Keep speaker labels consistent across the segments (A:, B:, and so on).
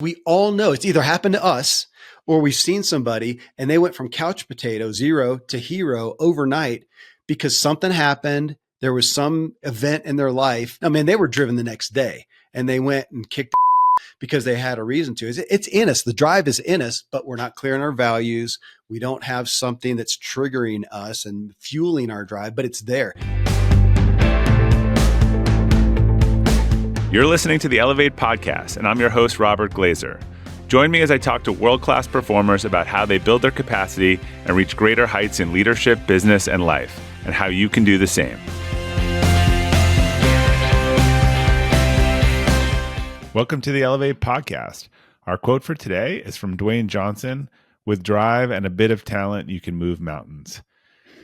A: We all know it's either happened to us or we've seen somebody and they went from couch potato, zero to hero overnight because something happened. There was some event in their life. I mean, they were driven the next day and they went and kicked because they had a reason to. It's in us. The drive is in us, but we're not clear on our values. We don't have something that's triggering us and fueling our drive, but it's there.
B: You're listening to the Elevate Podcast, and I'm your host, Robert Glazer. Join me as I talk to world-class performers about how they build their capacity and reach greater heights in leadership, business, and life, and how you can do the same. Welcome to the Elevate Podcast. Our quote for today is from Dwayne Johnson: "With drive and a bit of talent, you can move mountains."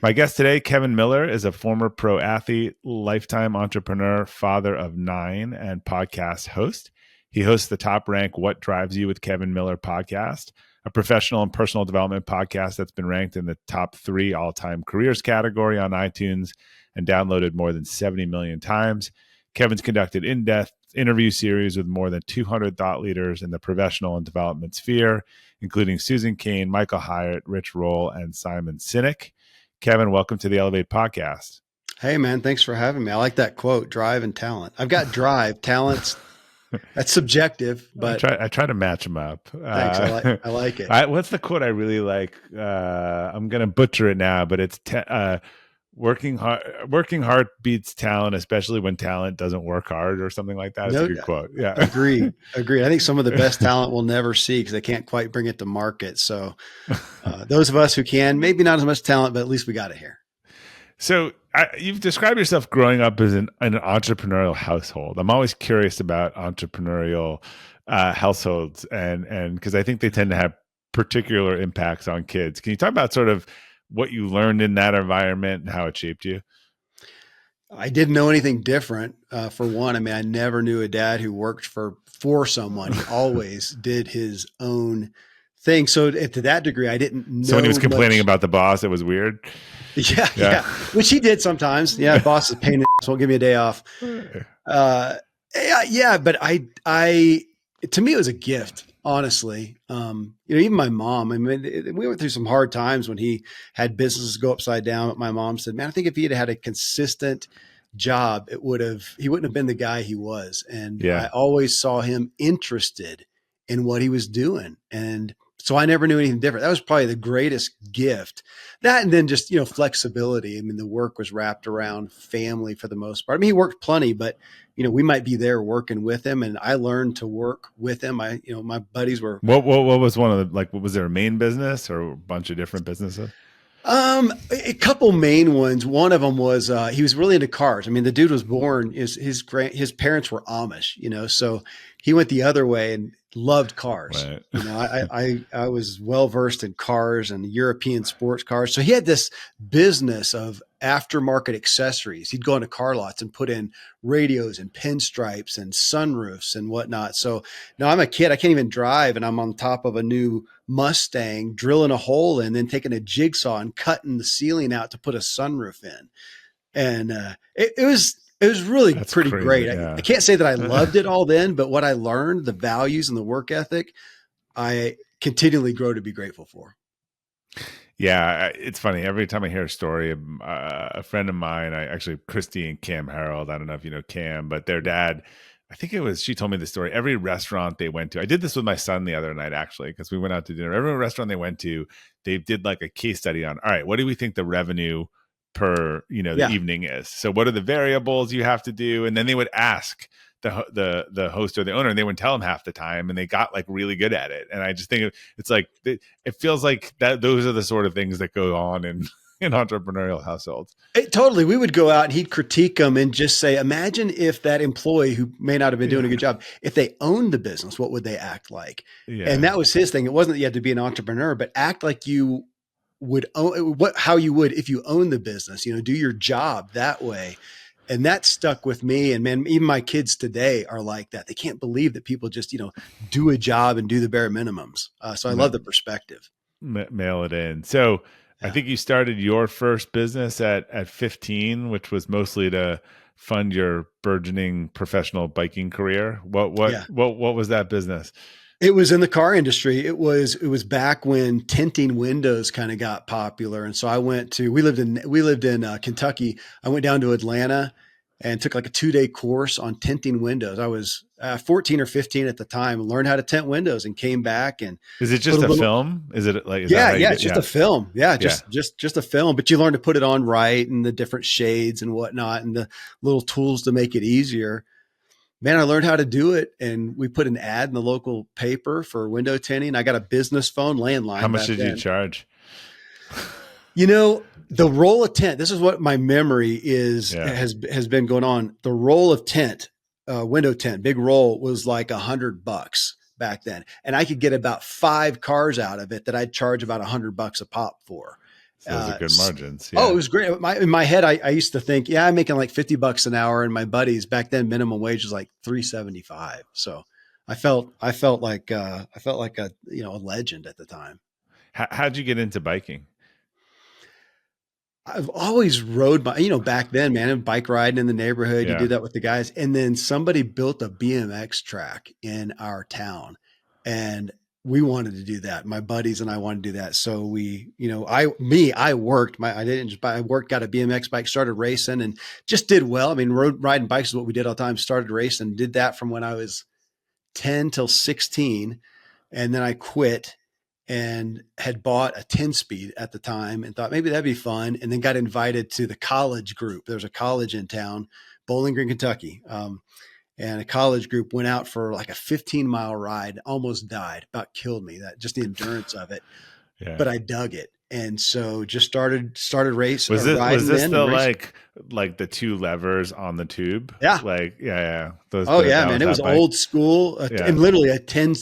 B: My guest today, Kevin Miller, is a former pro athlete, lifetime entrepreneur, father of 9, and podcast host. He hosts the top-ranked What Drives You with Kevin Miller podcast, a professional and personal development podcast that's been ranked in the top 3 all-time careers category on iTunes and downloaded more than 70 million times. Kevin's conducted in-depth interview series with more than 200 thought leaders in the professional and development sphere, including Susan Cain, Michael Hyatt, Rich Roll, and Simon Sinek. Kevin, welcome to the Elevate Podcast.
A: Hey, man, thanks for having me. I like that quote, drive and talent. I've got drive, talents. That's subjective, but
B: I try to match them up.
A: Thanks. I like it.
B: What's the quote I really like? I'm going to butcher it now, but it's working hard beats talent, especially when talent doesn't work hard, or something like that. It's a good quote. Yeah.
A: Agreed. I think some of the best talent we'll never see because they can't quite bring it to market. So those of us who can, maybe not as much talent, but at least we got it here.
B: So you've described yourself growing up as an entrepreneurial household. I'm always curious about entrepreneurial households, and because I think they tend to have particular impacts on kids. Can you talk about sort of what you learned in that environment and how it shaped you?
A: I didn't know anything different. For one, I mean, I never knew a dad who worked for someone. He always did his own thing. So to that degree, I didn't know.
B: So when he was complaining about the boss, it was weird.
A: Yeah. Which he did sometimes. Yeah. Boss is a pain in the ass, won't give me a day off. But to me, it was a gift. Honestly, even my mom, I mean, we went through some hard times when he had businesses go upside down. But my mom said, man, I think if he had had a consistent job, he wouldn't have been the guy he was. And I always saw him interested in what he was doing. And so I never knew anything different. That was probably the greatest gift. That, and then just, flexibility. I mean, the work was wrapped around family for the most part. I mean, he worked plenty, but we might be there working with him, and I learned to work with him. My buddies were.
B: What was one of the, was there a main business or a bunch of different businesses?
A: A couple main ones. One of them was he was really into cars. I mean, the dude was born. His parents were Amish, so he went the other way and loved cars. Right. I was well versed in cars and European sports cars. So he had this business of aftermarket accessories. He'd go into car lots and put in radios and pinstripes and sunroofs and whatnot. So now I'm a kid, I can't even drive, and I'm on top of a new Mustang drilling a hole in, then taking a jigsaw and cutting the ceiling out to put a sunroof in. And it was really pretty crazy, great. Yeah. I can't say that I loved it all then, but what I learned, the values and the work ethic, I continually grow to be grateful for.
B: Yeah, it's funny. Every time I hear a story, a friend of mine, Christy and Cam Harold, I don't know if you know Cam, but their dad, she told me the story. Every restaurant they went to, I did this with my son the other night, actually, because we went out to dinner. Every restaurant they went to, they did like a case study on, all right, what do we think the revenue per the evening is? So what are the variables you have to do? And then they would ask the host or the owner, and they would tell them half the time, and they got like really good at it. And I just think it's like it feels like that those are the sort of things that go on in entrepreneurial households.
A: Totally. We would go out and he'd critique them and just say, imagine if that employee who may not have been doing a good job, if they owned the business, what would they act like? Yeah. And that was his thing. It wasn't that you had to be an entrepreneur, but act like you would own how you would if you own the business, do your job that way. And that stuck with me. And man, even my kids today are like that. They can't believe that people just, do a job and do the bare minimums. So I love the perspective.
B: Mail it in. So I think you started your first business at 15, which was mostly to fund your burgeoning professional biking career. What was that business?
A: It was in the car industry. It was back when tinting windows kind of got popular, and so we lived in Kentucky. I went down to Atlanta and took like a 2-day course on tinting windows. I was 14 or 15 at the time, and learned how to tint windows, and came back and
B: Is it
A: put
B: just
A: a
B: a
A: little.
B: film? Is it like, is that
A: Yeah,
B: how you
A: yeah,
B: did?
A: it's just
B: Yeah.
A: a film. Yeah,
B: Yeah.
A: just a film, but you learn to put it on right and the different shades and whatnot, and the little tools to make it easier. Man, I learned how to do it, and we put an ad in the local paper for window tinting. I got a business phone,
B: How
A: landline
B: much
A: back
B: did you
A: then.
B: charge?
A: The roll of tint. This is what my memory is
B: Yeah.
A: has been going on. The roll of tint, window tint, big roll was like $100 back then, and I could get about 5 cars out of it that I'd charge about $100 a pop for.
B: So those are good margins.
A: Oh, it
B: Yeah.
A: was great. In my head, I used to think, yeah, I'm making like $50 an hour, and my buddies back then minimum wage was like $3.75. So I felt like a legend at the time.
B: How'd you get into biking?
A: I've always rode back then, man, bike riding in the neighborhood. You
B: Yeah.
A: do that with the guys. And then somebody built a BMX track in our town, and we wanted to do that. My buddies and I wanted to do that. So I worked I didn't just buy, I worked, got a BMX bike, started racing, and just did well. I mean, riding bikes is what we did all the time. Started racing, did that from when I was 10 till 16. And then I quit and had bought a 10 speed at the time and thought maybe that'd be fun. And then got invited to the college group. There's a college in town, Bowling Green, Kentucky. And a college group went out for like a 15-mile ride, almost died, about killed me, that just the endurance of it.
B: Yeah.
A: But I dug it. And so just started racing.
B: Was this
A: then
B: the
A: racing.
B: like the 2 levers on the tube?
A: Yeah.
B: Like, yeah.
A: Yeah, man. It was old school,
B: Yeah.
A: and literally a 10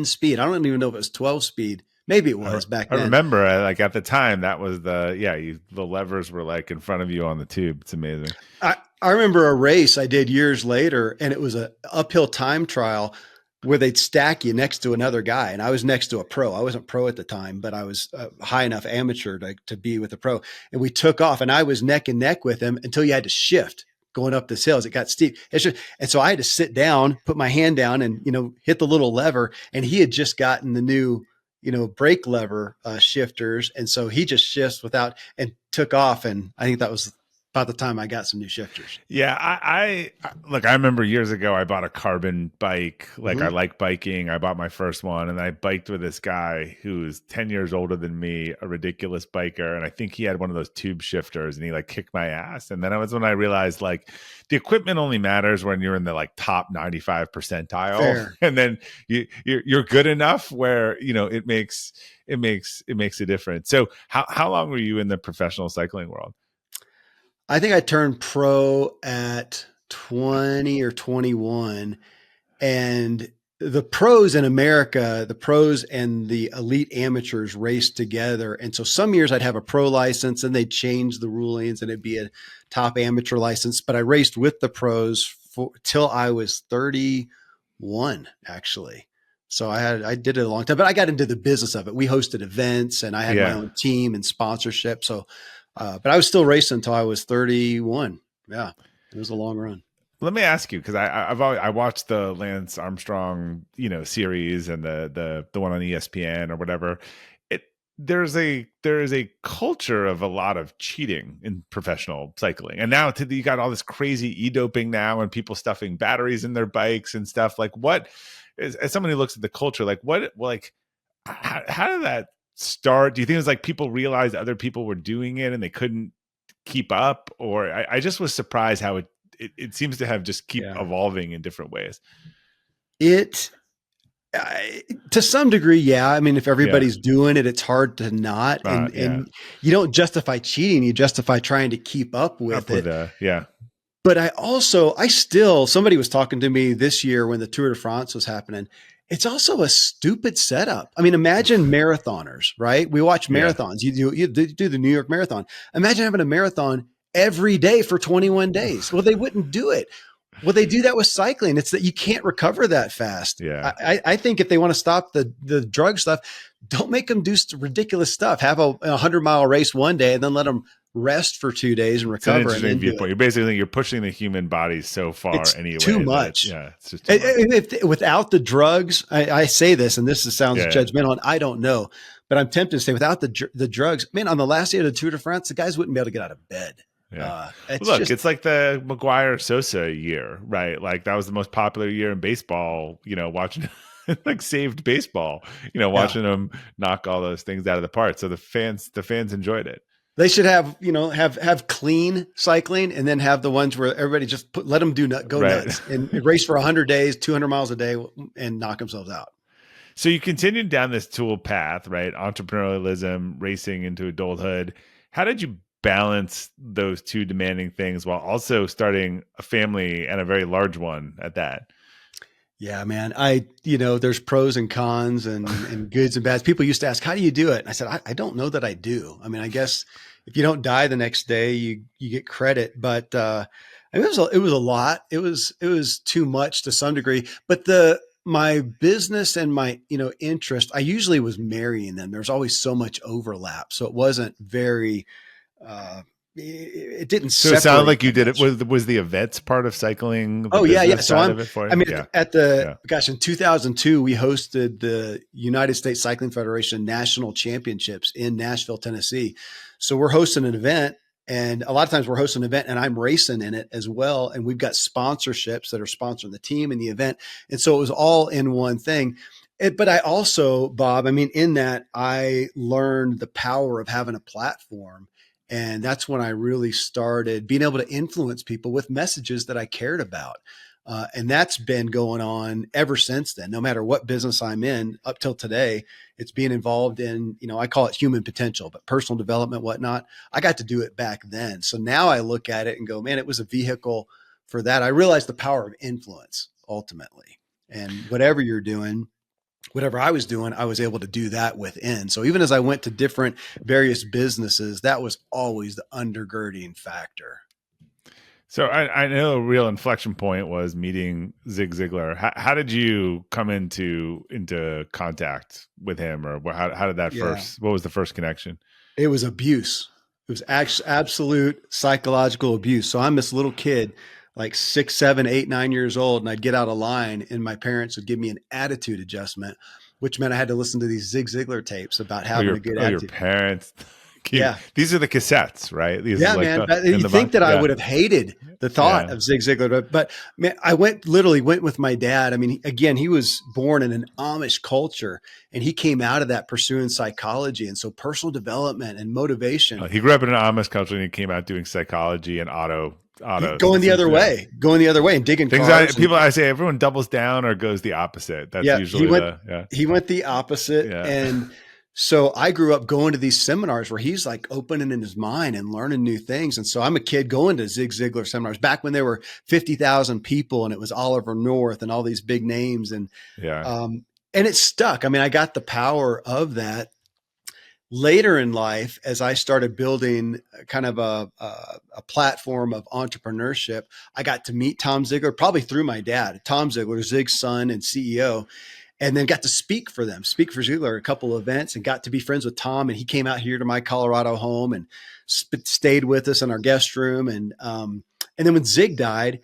A: speed. I don't even know if it was 12 speed. Maybe it was back then.
B: I remember like at the time that was the levers were like in front of you on the tube. It's amazing.
A: I remember a race I did years later, and it was a uphill time trial where they'd stack you next to another guy. And I was next to a pro. I wasn't pro at the time, but I was high enough amateur to be with a pro. And we took off, and I was neck and neck with him until you had to shift going up this hill as it got steep. And so I had to sit down, put my hand down, and, hit the little lever. And he had just gotten the new, brake lever shifters. And so he just shifts without and took off. And I think that was about the time I got some new shifters.
B: Yeah, I remember years ago I bought a carbon bike. Like,
A: Mhm.
B: I like biking. I bought my first one, and I biked with this guy who was 10 years older than me, a ridiculous biker, and I think he had one of those tube shifters, and he like kicked my ass. And then it was when I realized like the equipment only matters when you're in the like top 95 percentile.
A: Fair.
B: And then you're good enough where it makes a difference. So how long were you in the professional cycling world?
A: I think I turned pro at 20 or 21, and the pros in America, the pros and the elite amateurs raced together. And so some years I'd have a pro license, and they'd change the rulings and it'd be a top amateur license. But I raced with the pros till I was 31, actually. So I did it a long time, but I got into the business of it. We hosted events, and I had my own team and sponsorship. So, but I was still racing until I was 31. Yeah, it was a long run.
B: Let me ask you, because I watched the Lance Armstrong series and the one on ESPN or whatever. There is a culture of a lot of cheating in professional cycling, and now you got all this crazy e-doping now, and people stuffing batteries in their bikes and stuff. Like, what as someone who looks at the culture, how did that start? Do you think it was like people realized other people were doing it and they couldn't keep up? Or I just was surprised how it seems to have just keep evolving in different ways.
A: To some degree, yeah. I mean, if everybody's doing it, it's hard to not. And you don't justify cheating. You justify trying to keep up with it. But somebody was talking to me this year when the Tour de France was happening. It's also a stupid setup. I mean, imagine marathoners, right? We watch marathons. You do the New York Marathon. Imagine having a marathon every day for 21 days. Well, they wouldn't do it. Well, they do that with cycling. It's that you can't recover that fast.
B: Yeah.
A: I think if they want to stop the drug stuff, don't make them do ridiculous stuff. Have a 100-mile race one day and then let them rest for 2 days and
B: It's an
A: recover and
B: interesting
A: then do
B: viewpoint.
A: it.
B: You're basically you're pushing the human body so far
A: It's too
B: anyway that
A: much.
B: it's just too much.
A: Without the drugs, I say this, and sounds
B: Yeah.
A: judgmental, and I don't know, but I'm tempted to say without the drugs, man, on the last day of the Tour de France, the guys wouldn't be able to get out of bed.
B: Yeah.
A: It's
B: Look,
A: just,
B: it's like the Maguire Sosa year, right? Like that was the most popular year in baseball, watching like saved baseball,
A: yeah.
B: watching them knock all those things out of the park. So the fans enjoyed it.
A: They should have, have clean cycling, and then have the ones where everybody just let them go
B: Right.
A: nuts and race for 100 days, 200 miles a day, and knock themselves out.
B: So you continued down this tool path, right? Entrepreneurialism, racing into adulthood. How did you balance those two demanding things while also starting a family and a very large one at that?
A: Yeah, man. There's pros and cons and goods and bads. People used to ask, how do you do it? And I said, I don't know that I do. I mean, I guess if you don't die the next day, you get credit, but, I mean, it was a lot. It was too much to some degree, but my business and my, interest, I usually was marrying them. There's always so much overlap. So it wasn't very, uh, it didn't
B: So it sounded
A: separate
B: like you
A: that
B: did it.
A: much.
B: Was the events part of cycling the
A: Oh yeah, yeah.
B: business
A: So
B: side of it for
A: I
B: you?
A: mean,
B: Yeah.
A: at
B: Yeah.
A: in 2002, we hosted the United States Cycling Federation National Championships in Nashville, Tennessee. So we're hosting an event, and a lot of times we're hosting an event and I'm racing in it as well. And we've got sponsorships that are sponsoring the team and the event. And so it was all in one thing. But I also, Bob, I mean, in that I learned the power of having a platform. And that's when I really started being able to influence people with messages that I cared about. And that's been going on ever since then. No matter what business I'm in up till today, it's being involved in, I call it human potential, but personal development, whatnot. I got to do it back then. So now I look at it and go, man, it was a vehicle for that. I realized the power of influence ultimately. And whatever I was doing, I was able to do that within. So even as I went to different various businesses, that was always the undergirding factor.
B: So I know a real inflection point was meeting Zig Ziglar. How did you come into contact with him, or how did that
A: Yeah,
B: first? What was the first connection?
A: it was abuse. It was absolute psychological abuse. So I'm this little kid, like 6, 7, 8, 9 years old, and I'd get out of line, and my parents would give me an attitude adjustment, which meant I had to listen to these Zig Ziglar tapes about having a good
B: Your
A: attitude.
B: parents.
A: Yeah.
B: These are the cassettes, right? These is
A: Yeah,
B: like
A: man.
B: the
A: But
B: in
A: you
B: the
A: think
B: box.
A: that I
B: Yeah,
A: would have hated the thought
B: yeah.
A: of Zig Ziglar, but man, I literally went with my dad. I mean, again, he was born in an Amish culture, and he came out of that pursuing psychology. And so personal development and motivation,
B: He grew up in an Amish culture, and he came out doing psychology and auto. Yeah.
A: going the other way and digging
B: Things
A: cars. And
B: I say everyone doubles down or goes the opposite. That's
A: yeah,
B: usually the
A: he went the opposite.
B: yeah.
A: And so I grew up going to these seminars where he's like opening in his mind and learning new things. And so I'm a kid going to Zig Ziglar seminars back when there were 50,000 people and it was Oliver North and all these big names.
B: Yeah.
A: And it stuck. I mean, I got the power of that. Later in life, as I started building kind of a platform of entrepreneurship, I got to meet Tom Ziglar, probably through my dad, Tom Ziglar, Zig's son and CEO, and then got to speak for Ziglar, a couple of events, and got to be friends with Tom. And he came out here to my Colorado home and stayed with us in our guest room. And then when Zig died,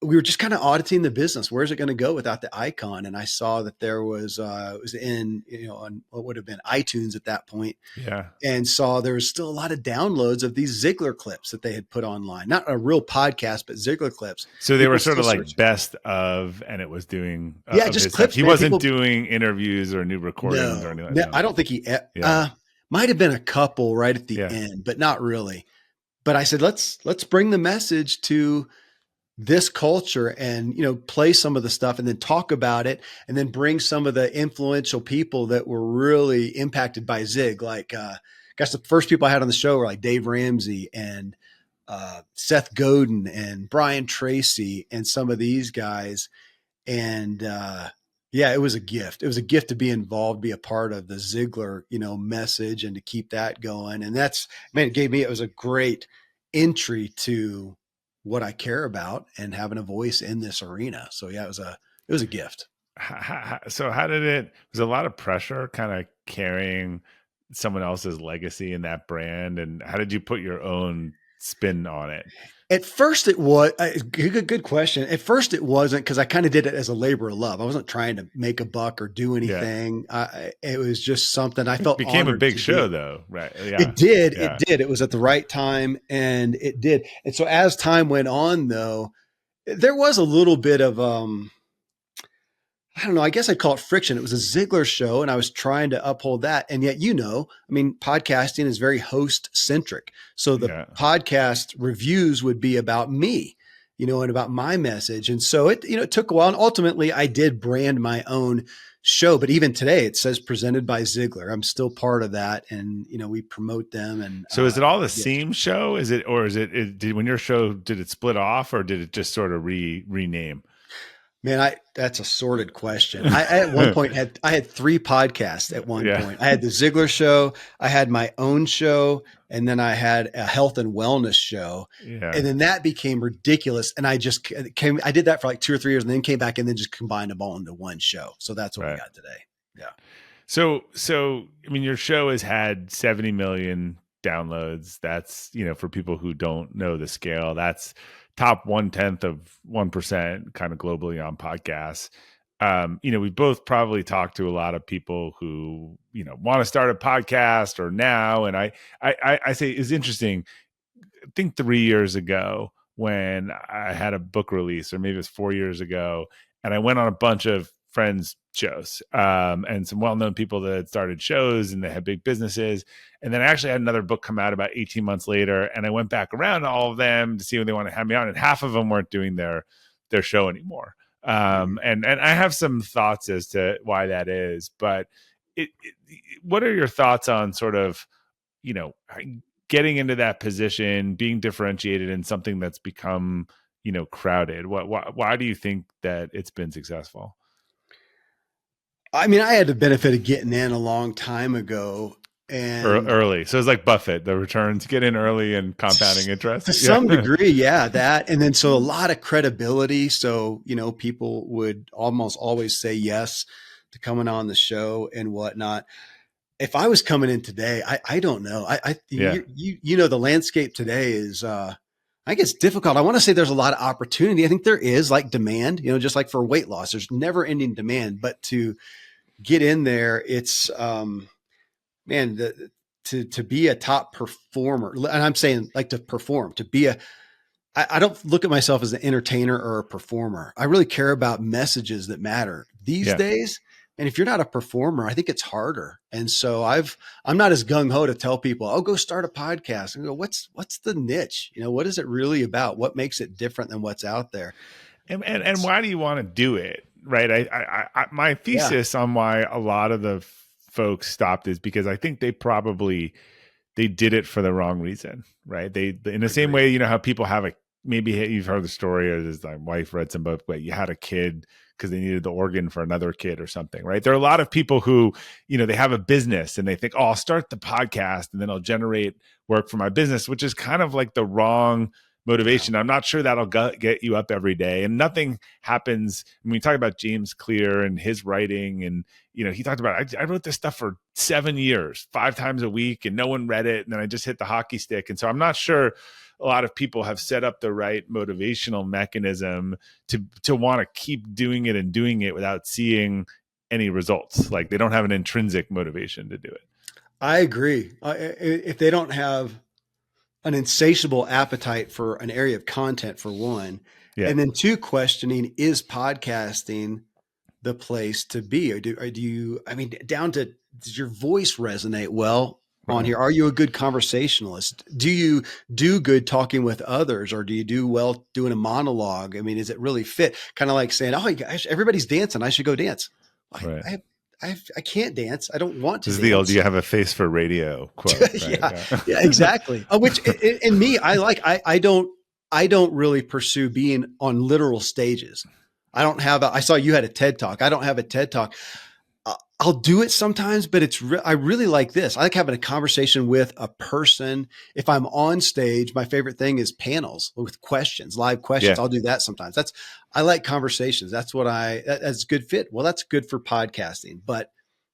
A: we were just kind of auditing the business. Where's it going to go without the icon? And I saw that there was, it was in, on what would have been iTunes at that point,
B: Yeah.
A: and saw there was still a lot of downloads of these Ziglar clips that they had put online. Not a real podcast, but Ziglar clips.
B: So they
A: People
B: were sort of
A: still
B: like
A: search.
B: best of, and it was doing
A: Yeah,
B: of
A: just
B: his stuff.
A: clips,
B: He
A: man.
B: wasn't
A: People,
B: doing interviews or new recordings or anything like
A: no,
B: that.
A: I don't think he,
B: Yeah.
A: might have been a couple right at the
B: Yeah.
A: end, but not really. But I said, let's bring the message to this culture and, play some of the stuff and then talk about it and then bring some of the influential people that were really impacted by Zig. Like, gosh, the first people I had on the show were like Dave Ramsey and Seth Godin and Brian Tracy and some of these guys. And yeah, it was a gift. It was a gift to be involved, be a part of the Ziglar, message and to keep that going. And that's, man, it was a great entry to what I care about and having a voice in this arena. So yeah, it was a gift.
B: So how did it? Was a lot of pressure kind of carrying someone else's legacy in that brand, and how did you put your own spin on it?
A: At first, it was good question. At first, it wasn't because I kind of did it as a labor of love. I wasn't trying to make a buck or do
B: Yeah.
A: anything. It was just something I
B: It
A: felt
B: became a
A: honored
B: big
A: to do.
B: show though, right? Yeah.
A: It did. It
B: Yeah.
A: did. It was at the right time, and it did. And so as time went on, though, there was a little bit of I don't know, I guess I'd call it friction. It was a Ziegler show and I was trying to uphold that. And yet, I mean, podcasting is very host centric. So the
B: Yeah.
A: podcast reviews would be about me, and about my message. And so it took a while. And ultimately I did brand my own show. But even today it says presented by Ziegler. I'm still part of that. And, we promote them and,
B: So is it all the
A: yeah.
B: same show? Is it, or is it did when your show, did it split off, or did it just sort of rename?
A: Man, that's a sordid question. I at one point I had 3 podcasts at one
B: Yeah.
A: point. I had the Ziegler show, I had my own show, and then I had a health and wellness show.
B: Yeah.
A: And then that became ridiculous. And I did that for like 2 or 3 years and then came back and then just combined them all into one show. So that's what we got today. Yeah.
B: So I mean, your show has had 70 million downloads. That's, for people who don't know the scale, that's top 0.1% kind of globally on podcasts. We both probably talked to a lot of people who, want to start a podcast or now. And I say it's interesting. I think 3 years ago when I had a book release, or maybe it was 4 years ago, and I went on a bunch of friends' shows and some well-known people that had started shows and they had big businesses. And then I actually had another book come out about 18 months later, and I went back around to all of them to see when they want to have me on, and half of them weren't doing their show anymore. And I have some thoughts as to why that is, but what are your thoughts on sort of, getting into that position, being differentiated in something that's become, crowded? Why do you think that it's been successful?
A: I mean, I had the benefit of getting in a long time ago. And
B: early. So it's like Buffett, the returns, get in early and compounding interest.
A: To some degree, yeah, that. And then so a lot of credibility. So, people would almost always say yes to coming on the show and whatnot. If I was coming in today, I don't know.
B: Yeah.
A: The landscape today is, I think it's difficult. I want to say there's a lot of opportunity. I think there is, like demand, just like for weight loss, there's never ending demand, but to get in there, it's, man, to be a top performer, and I'm saying like to perform, to be I don't look at myself as an entertainer or a performer. I really care about messages that matter these days. And if you're not a performer, I think it's harder. And so I'm not as gung ho to tell people, oh, go start a podcast. And go, what's the niche? What is it really about? What makes it different than what's out there?
B: And why do you want to do it? Right. I my thesis on why a lot of the folks stopped is because I think they did it for the wrong reason. Right. They in the same way, how people have maybe you've heard the story, or my wife read some book, but you had a kid because they needed the organ for another kid or something, right? There are a lot of people who, they have a business and they think, oh, I'll start the podcast and then I'll generate work for my business, which is kind of like the wrong motivation. I'm not sure that'll get you up every day. And nothing happens. When we talk about James Clear and his writing, and, he talked about, I wrote this stuff for 7 years, 5 times a week, and no one read it. And then I just hit the hockey stick. And so I'm not sure a lot of people have set up the right motivational mechanism to want to keep doing it without seeing any results. Like they don't have an intrinsic motivation to do it.
A: I agree. If they don't have an insatiable appetite for an area of content, for one, and then 2, questioning, is podcasting the place to be? Or do you, I mean, down to, does your voice resonate well on here? Are you a good conversationalist? Do you do good talking with others, or do you do well doing a monologue? I mean, is it really fit? Kind of like saying, oh, gosh, everybody's dancing, I should go dance.
B: Right.
A: I can't dance. I don't want to.
B: This is
A: dance.
B: the old, you have a face for radio quote. Right?
A: yeah, exactly. Which in me, I don't really pursue being on literal stages. I don't have I saw you had a TED Talk. I don't have a TED Talk. I'll do it sometimes, but I really like this. I like having a conversation with a person. If I'm on stage, my favorite thing is panels with questions, live questions. I'll do that sometimes. I like conversations. That's that's good fit. Well, that's good for podcasting, but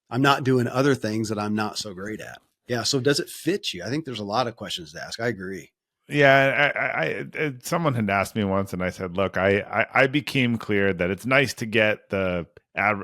A: I'm not doing other things that I'm not so great at. Yeah. So does it fit you? I think there's a lot of questions to ask. I agree.
B: Yeah, someone had asked me once, and I said, "Look, I became clear that it's nice to get the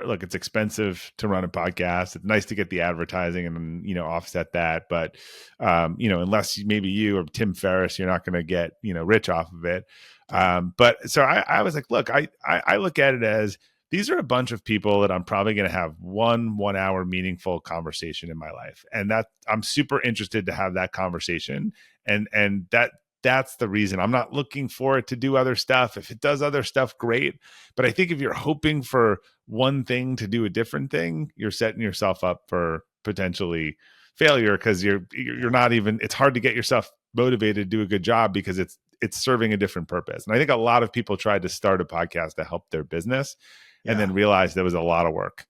B: look. It's expensive to run a podcast. It's nice to get the advertising and offset that, but unless maybe you or Tim Ferriss, you're not going to get rich off of it.
A: Yeah.
B: But so I was like, look, I look at it as these are a bunch of people that I'm probably going to have 1 hour meaningful conversation in my life, and that I'm super interested to have that conversation." And that's the reason. I'm not looking for it to do other stuff. If it does other stuff, great. But I think if you're hoping for one thing to do a different thing, you're setting yourself up for potentially failure, because you're not even, it's hard to get yourself motivated to do a good job because it's serving a different purpose. And I think a lot of people tried to start a podcast to help their business and
A: Yeah.
B: then realized there was a lot of work.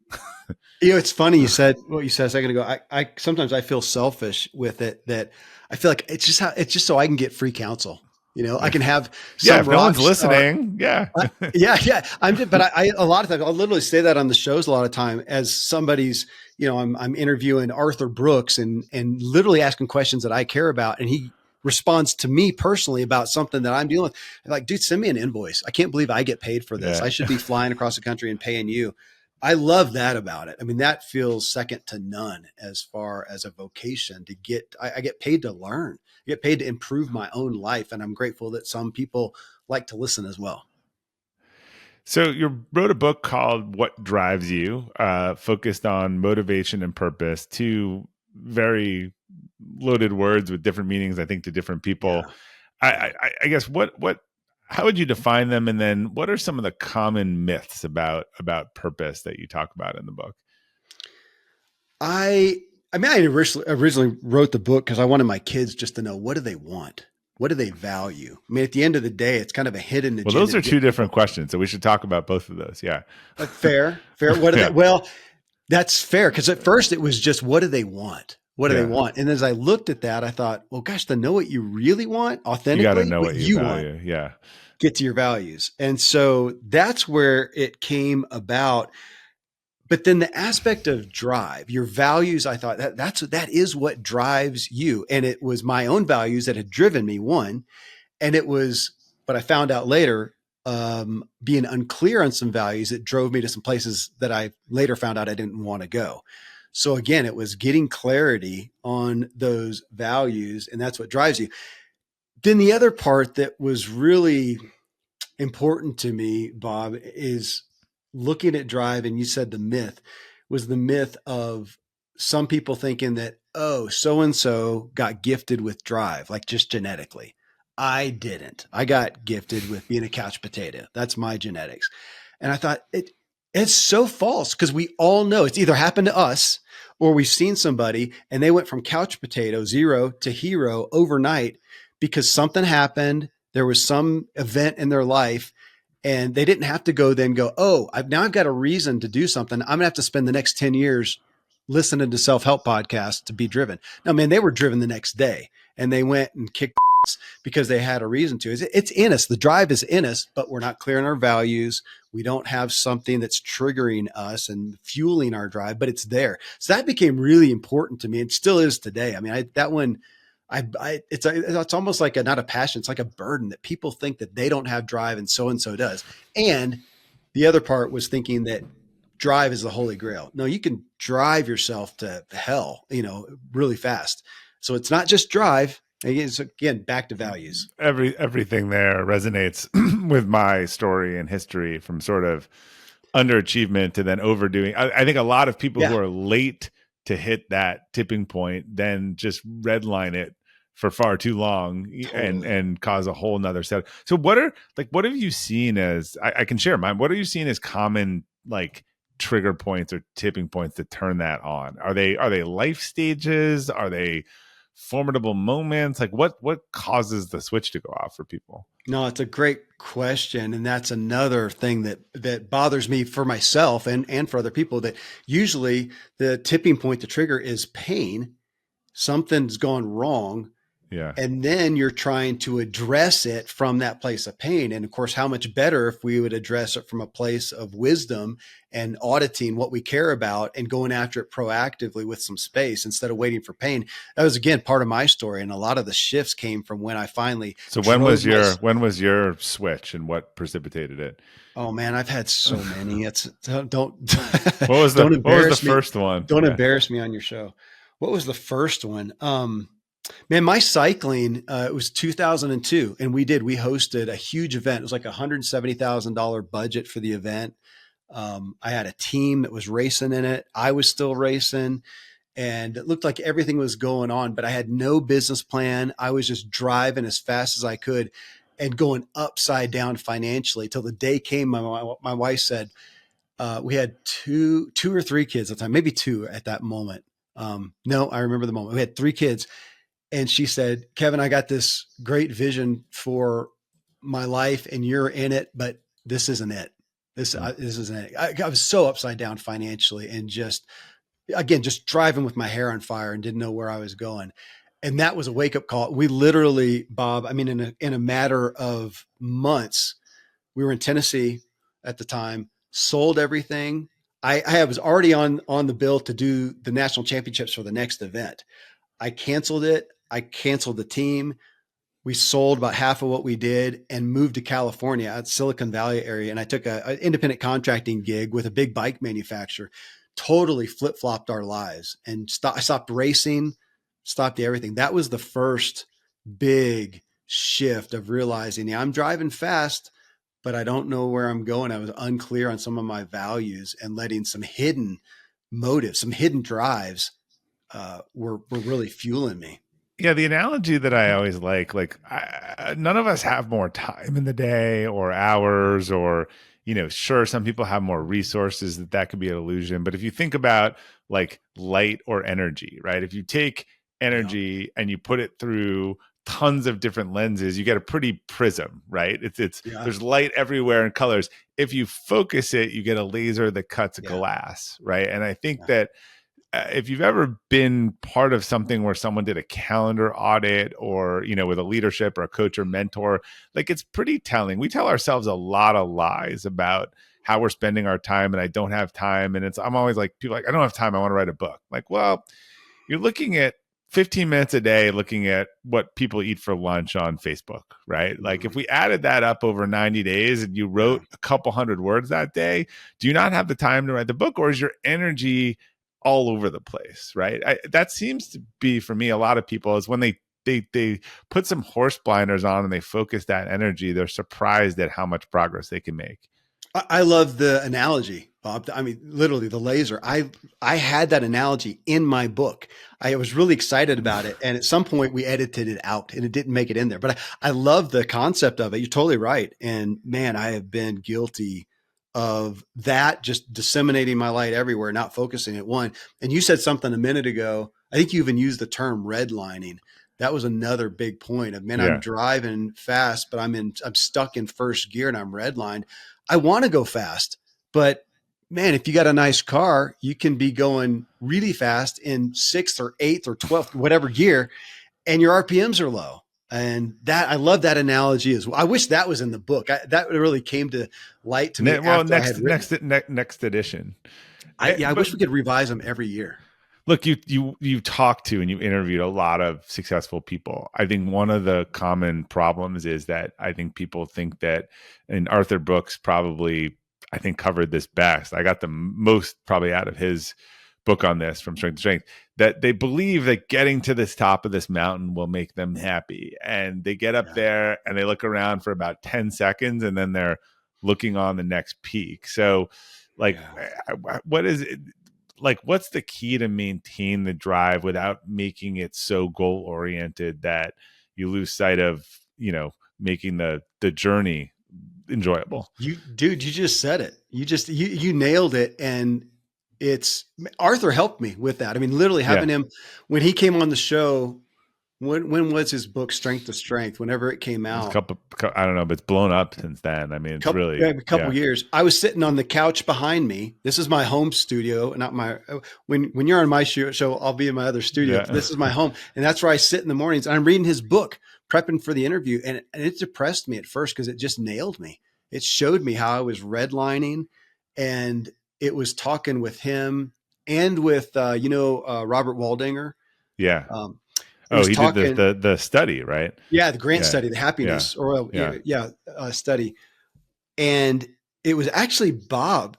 A: It's funny you said what you said a second ago. I sometimes I feel selfish with it, that I feel like it's just so I can get free counsel. I can have
B: Yeah,
A: some
B: if no
A: rock
B: one's
A: star.
B: listening, yeah.
A: Yeah. But I a lot of times I'll literally say that on the shows a lot of time as somebody's, I'm interviewing Arthur Brooks and literally asking questions that I care about, and he responds to me personally about something that I'm dealing with. I'm like, dude, send me an invoice. I can't believe I get paid for this.
B: Yeah.
A: I should be flying across the country and paying you. I love that about it. I mean, that feels second to none as far as a vocation to get, I get paid to learn, I get paid to improve my own life. And I'm grateful that some people like to listen as well.
B: So you wrote a book called What Drives You, focused on motivation and purpose, two very loaded words with different meanings, I think, to different people.
A: Yeah.
B: I guess how would you define them? And then what are some of the common myths about purpose that you talk about in the book?
A: I originally wrote the book because I wanted my kids just to know, what do they want? What do they value? I mean, at the end of the day, it's kind of a hidden
B: Well,
A: agenda
B: those
A: to
B: are two
A: get
B: different
A: people.
B: questions. So we should talk about both of those. Yeah.
A: Fair. What do they?
B: Yeah.
A: Well, that's fair. Because at first it was just, what do they want? What do they
B: Yeah.
A: want? And as I looked at that, I thought, well, gosh, to know what you really want
B: You got to
A: authentically,
B: know
A: what
B: what you
A: you want,
B: value. Yeah.
A: get to your values. And so that's where it came about. But then the aspect of drive, your values, I thought that is what drives you. And it was my own values that had driven me, one. And it was, but I found out later, being unclear on some values, it drove me to some places that I later found out I didn't want to go. So again, it was getting clarity on those values, and that's what drives you. Then the other part that was really important to me, Bob, is looking at drive. And you said the myth was the myth of some people thinking that, oh, so and so got gifted with drive, like just genetically. I didn't. I got gifted with being a couch potato. That's my genetics. And I thought it's so false, because we all know it's either happened to us or we've seen somebody and they went from couch potato 0 to hero overnight because something happened. There was some event in their life, and they didn't have to go, oh, I've got a reason to do something. I'm gonna have to spend the next 10 years listening to self-help podcasts to be driven. No, man, they were driven the next day, and they went and kicked because they had a reason to. It's in us. The drive is in us, but we're not clear on our values. We don't have something that's triggering us and fueling our drive, but it's there. So that became really important to me. It still is today. I mean, that one, it's almost like not a passion. It's like a burden that people think that they don't have drive and so does. And the other part was thinking that drive is the holy grail. No, you can drive yourself to hell, really fast. So it's not just drive. Again, back to values.
B: Everything there resonates with my story and history, from sort of underachievement to then overdoing. I think a lot of people who
A: Yeah,
B: are late to hit that tipping point then just redline it for far too long
A: totally.
B: and cause a whole nother set. So what have you seen as, I can share mine. What are you seeing as common, like, trigger points or tipping points that turn that on? Are they life stages? Are they formidable moments? Like what causes the switch to go off for people?
A: No, it's a great question. And that's another thing that bothers me for myself and for other people, that usually the tipping point, the trigger is pain. Something's gone wrong.
B: Yeah.
A: And then you're trying to address it from that place of pain. And of course, how much better if we would address it from a place of wisdom and auditing what we care about and going after it proactively with some space instead of waiting for pain. That was, again, part of my story. And a lot of the shifts came from when I finally
B: So
A: drove my.
B: when was your switch and what precipitated it?
A: Oh man, I've had so many. It's don't
B: What
A: don't
B: was the
A: embarrass me.
B: first one?
A: Don't
B: Yeah.
A: embarrass me on your show. What was the first one? Man, my cycling, it was 2002, and we hosted a huge event. It was like $170,000 budget for the event. I had a team that was racing in it. I was still racing, and it looked like everything was going on, but I had no business plan. I was just driving as fast as I could and going upside down financially till the day came. My wife said, we had two or three kids at the time, maybe two at that moment. No, I remember the moment. We had three kids, and she said, Kevin, I got this great vision for my life and you're in it, but this isn't it. This isn't it. I was so upside down financially and just, again, just driving with my hair on fire and didn't know where I was going. And that was a wake up call. We literally, Bob, I mean, in a matter of months, we were in Tennessee at the time, sold everything. I was already on the bill to do the national championships for the next event. I canceled it. I canceled the team. We sold about half of what we did and moved to California at Silicon Valley area. And I took an independent contracting gig with a big bike manufacturer, totally flip flopped our lives and I stopped racing, stopped everything. That was the first big shift of realizing, yeah, I'm driving fast, but I don't know where I'm going. I was unclear on some of my values and letting some hidden motives, some hidden drives were really fueling me.
B: Yeah, the analogy that I always none of us have more time in the day or hours or, sure, some people have more resources that could be an illusion. But if you think about like light or energy, right? If you take
A: Yeah.
B: energy and you put it through tons of different lenses, you get a pretty prism, right?
A: Yeah.
B: There's light everywhere and colors. If you focus it, you get a laser that cuts
A: Yeah.
B: glass, right? And I think
A: Yeah.
B: that if you've ever been part of something where someone did a calendar audit or, with a leadership or a coach or mentor, like it's pretty telling. We tell ourselves a lot of lies about how we're spending our time and I don't have time. And I'm always like, people like, I don't have time. I want to write a book. Like, well, you're looking at 15 minutes a day looking at what people eat for lunch on Facebook, right? Like if we added that up over 90 days and you
A: Yeah.
B: wrote a couple hundred words that day, do you not have the time to write the book, or is your energy all over the place, right? That seems to be for me a lot of people is when they put some horse blinders on and they focus that energy, they're surprised at how much progress they can make.
A: I love the analogy, Bob. I mean, literally the laser. I had that analogy in my book. I was really excited about it. And at some point we edited it out and it didn't make it in there. But I love the concept of it. You're totally right. And man, I have been guilty of that, just disseminating my light everywhere, not focusing at one. And you said something a minute ago. I think you even used the term redlining. That was another big point of, man, I'm
B: Yeah.
A: driving fast, but I'm stuck in first gear and I'm redlined. I want to go fast, but man, if you got a nice car, you can be going really fast in sixth or eighth or 12th, whatever gear, and your RPMs are low. And that, I love that analogy as well. I wish that was in the book. That really came to light to me
B: Well,
A: after I had written it.
B: next edition.
A: Yeah, I
B: But
A: wish we could revise them every year.
B: look, you talked to and you interviewed a lot of successful people. I think one of the common problems is that I think people think that, and Arthur Brooks probably I think covered this best. I got the most probably out of his book on this, From Strength to Strength, that they believe that getting to this top of this mountain will make them happy. And they get up
A: Yeah.
B: there and they look around for about 10 seconds and then they're looking on the next peak. So like what is it? Like what's the key to maintain the drive without making it so goal oriented that you lose sight of, making the journey enjoyable?
A: Dude, you just said it. You nailed it. And it's Arthur helped me with that. I mean, literally
B: Yeah.
A: having him when he came on the show, When was his book Strength to Strength? Whenever it came
B: It's
A: out,
B: I don't know, but it's blown up since then. I mean, it's
A: couple
B: really,
A: a couple
B: yeah,
A: years. I was sitting on the couch behind me. This is my home studio, not my. When you're on my show, I'll be in my other studio.
B: yeah,
A: But this is my home, and that's where I sit in the mornings. And I'm reading his book, prepping for the interview, and it depressed me at first because it just nailed me. It showed me how I was redlining, and it was talking with him and with Robert Waldinger.
B: yeah.
A: Um, it
B: Oh,
A: was
B: he did
A: talking.
B: the study, right?
A: Yeah, the grant
B: Yeah,
A: study, the
B: yeah,
A: happiness, or
B: yeah,
A: study, and it was actually Robert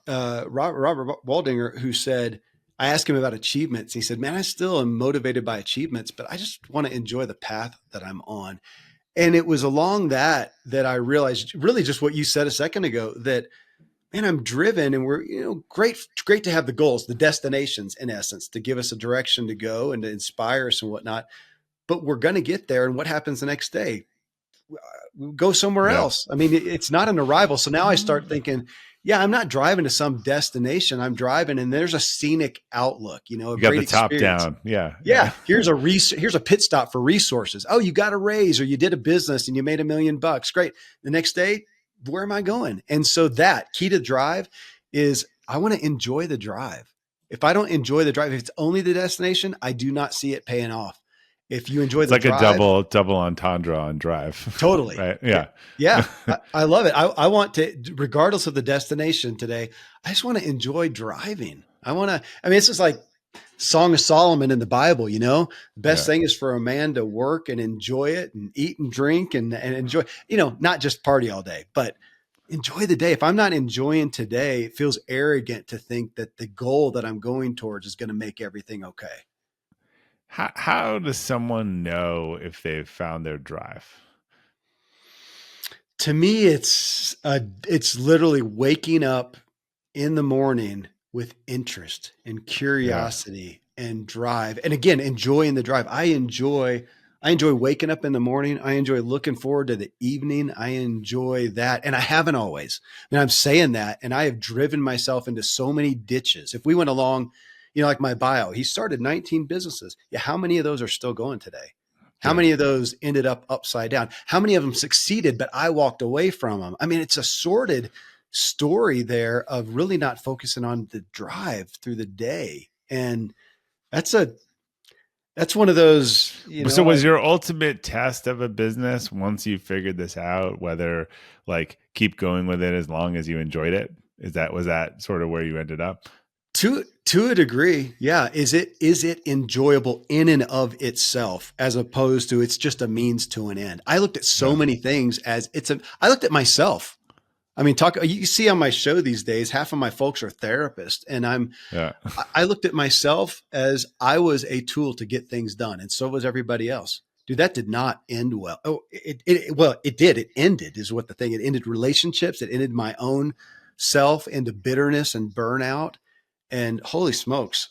A: Waldinger, who said, I asked him about achievements. He said, "Man, I still am motivated by achievements, but I just want to enjoy the path that I'm on." And it was along that I realized, really, just what you said a second ago, that man, I'm driven, and we're great to have the goals, the destinations, in essence, to give us a direction to go and to inspire us and whatnot. But we're going to get there, and what happens the next day? Go somewhere
B: yeah.
A: else. I mean, it's not an arrival. So now I start thinking, yeah, I'm not driving to some destination. I'm driving, and there's a scenic outlook, a
B: You got
A: great
B: the top
A: experience.
B: down. Yeah,
A: Yeah,
B: yeah,
A: here's a pit stop for resources. Oh, you got a raise, or you did a business and you made $1 million. Great. The next day, where am I going? And so that key to drive is I want to enjoy the drive. If I don't enjoy the drive, if it's only the destination, I do not see it paying off. If you enjoy
B: it's
A: the
B: like a
A: drive,
B: double entendre on Drive,
A: totally.
B: right? Yeah,
A: Yeah, I love it. I want to, regardless of the destination today, I just want to enjoy driving. I mean, it's just like Song of Solomon in the Bible, the best
B: yeah.
A: thing is for a man to work and enjoy it and eat and drink and enjoy, not just party all day, but enjoy the day. If I'm not enjoying today, it feels arrogant to think that the goal that I'm going towards is going to make everything okay.
B: How does someone know if they've found their drive?
A: To me, it's literally waking up in the morning with interest and
B: Yeah,
A: curiosity and drive. And again, enjoying the drive. I enjoy waking up in the morning. I enjoy looking forward to the evening. I enjoy that. And I haven't always. And I'm saying that. And I have driven myself into so many ditches. If we went along, like my bio, he started 19 businesses. Yeah. How many of those are still going today? How
B: yeah.
A: many of those ended up upside down? How many of them succeeded, but I walked away from them? I mean, it's a sordid story there of really not focusing on the drive through the day. And that's a that's one of those,
B: So was your ultimate test of a business once you figured this out, whether like keep going with it as long as you enjoyed it? Was that sort of where you ended up?
A: to a degree, yeah. Is it enjoyable in and of itself, as opposed to it's just a means to an end? I looked at so
B: Yeah.
A: many things as I looked at myself. I mean, you see on my show these days, half of my folks are therapists, and
B: Yeah.
A: I looked at myself as I was a tool to get things done, and so was everybody else. Dude, that did not end well. Oh, it did. It ended, is what the thing. It ended relationships. It ended my own self into bitterness and burnout. And holy smokes,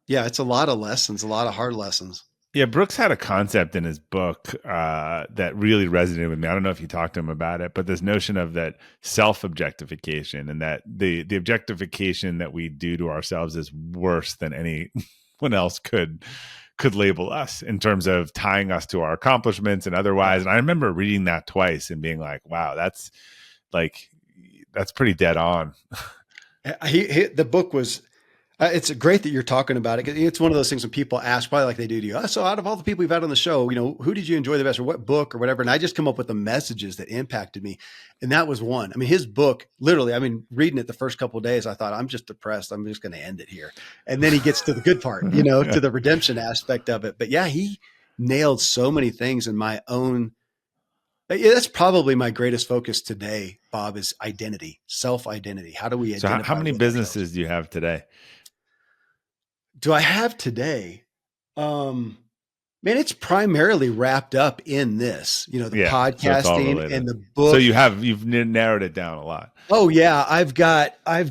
A: yeah, it's a lot of lessons, a lot of hard lessons.
B: Yeah, Brooks had a concept in his book that really resonated with me. I don't know if you talked to him about it, but this notion of that self objectification, and that the objectification that we do to ourselves is worse than anyone else could label us, in terms of tying us to our accomplishments and otherwise.
A: Yeah,
B: And I remember reading that twice and being like, wow, like that's pretty dead on.
A: the book was. It's great that you're talking about it. It's one of those things when people ask, probably like they do to you. Oh, so out of all the people we've had on the show, who did you enjoy the best, or what book or whatever? And I just come up with the messages that impacted me, and that was one. I mean, his book, literally. I mean, reading it the first couple of days, I thought, I'm just depressed. I'm just going to end it here, and then he gets to the good part,
B: Yeah.
A: to the redemption aspect of it. But yeah, he nailed so many things in my own. Yeah, that's probably my greatest focus today, Bob, is identity, self identity. How do we
B: So how
A: identify
B: many
A: with ourselves?
B: businesses do you have today?
A: Do I have today? Um, Man, it's primarily wrapped up in this, the
B: Yeah, so it's all
A: podcasting
B: related.
A: and the
B: So
A: book.
B: you've narrowed it down a lot.
A: Oh yeah, I've got, I